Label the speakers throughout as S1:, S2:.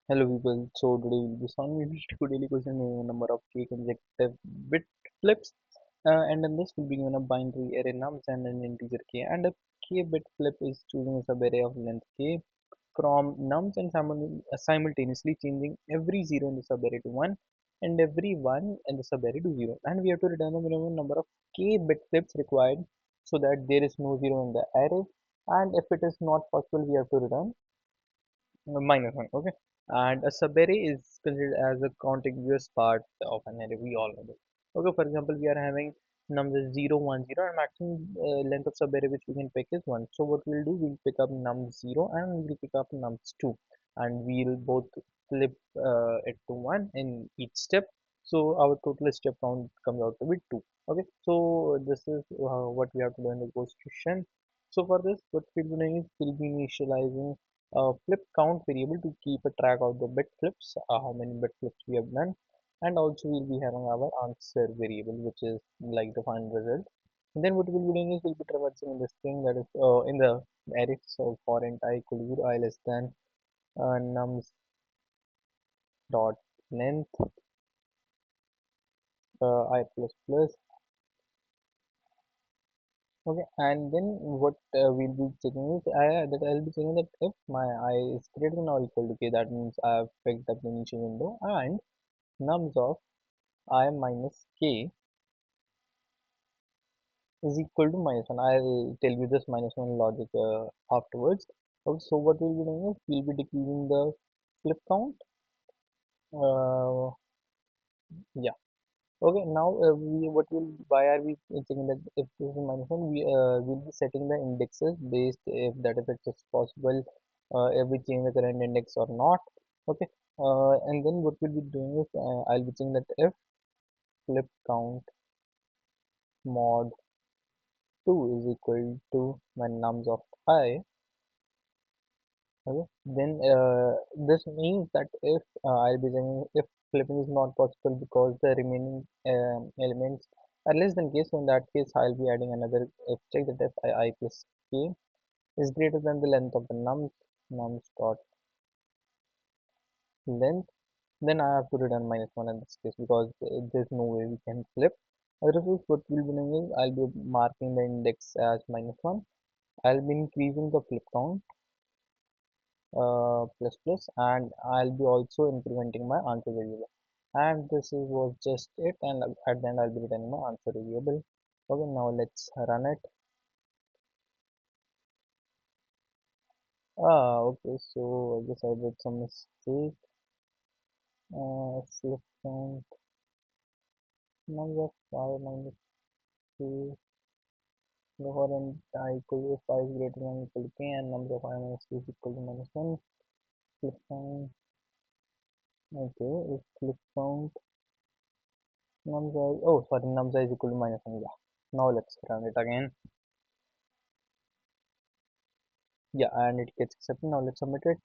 S1: Hello people, so today we'll be solving a daily question with a number of k consecutive bit flips, and in this we'll be given a binary array nums and an integer k, and a k bit flip is choosing a subarray of length k from nums and simultaneously changing every 0 in the subarray to 1 and every 1 in the subarray to 0, and we have to return the minimum number of k bit flips required so that there is no 0 in the array, and if it is not possible we have to return minus one. Okay, and a subarray is considered as a contiguous part of an array. We all know this. Okay, for example, we are having numbers 0, 1, 0, and maximum length of subarray which we can pick is 1. So what we'll do, we'll pick up num 0 and we'll pick up nums 2, and we'll both flip it to 1 in each step. So our total step count comes out to be 2. Okay, so this is what we have to do in the question. So for this, what we'll be doing is we'll be initializing a flip count variable to keep a track of the bit flips, how many bit flips we have done, and also we'll be having our answer variable, which is like the final result. And then what we'll be doing is we'll be traversing in the string that is in the array. So for int I equal to 0, I less than nums dot length I plus plus. Okay, and then what we'll be checking is I'll be checking that if my I is greater than or equal to k, that means I have picked up the initial window, and nums of I minus k is equal to minus 1. I'll tell you this minus 1 logic afterwards. Okay, so what we'll be doing is we'll be decreasing the flip count. Uh, yeah. Okay, now we what will why are we checking that if this is minus 1? Will be setting the indexes based if it is possible if we change the current index or not. Okay, and then what we'll be doing is I'll be checking that if flip count mod 2 is equal to my nums of I. Okay. Then this means that if I'll be saying if flipping is not possible because the remaining elements are less than k, so in that case I'll be adding another if check that if I plus k is greater than the length of the nums dot length, then I have to return minus one in this case because there's no way we can flip. Otherwise, what we'll be doing is I'll be marking the index as minus one. I'll be increasing the flip count plus plus, and I'll be also incrementing my answer variable, and this is was just it, and at the end I'll be returning my answer variable. Okay, now let's run it. Okay, so I guess I did some mistake. Flip count number of 5 minus 2 for and I equal to 5 is greater than or equal to k, and number of I minus 2 is equal to minus 1. Flip count. Okay, if flip count nums I, oh sorry, nums I is equal to minus 1. Yeah, now let's run it again. Yeah, and it gets accepted. Now let's submit it.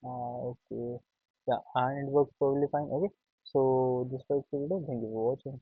S1: Okay. Yeah, and it works perfectly fine. Okay. So this was the video. Thank you for watching.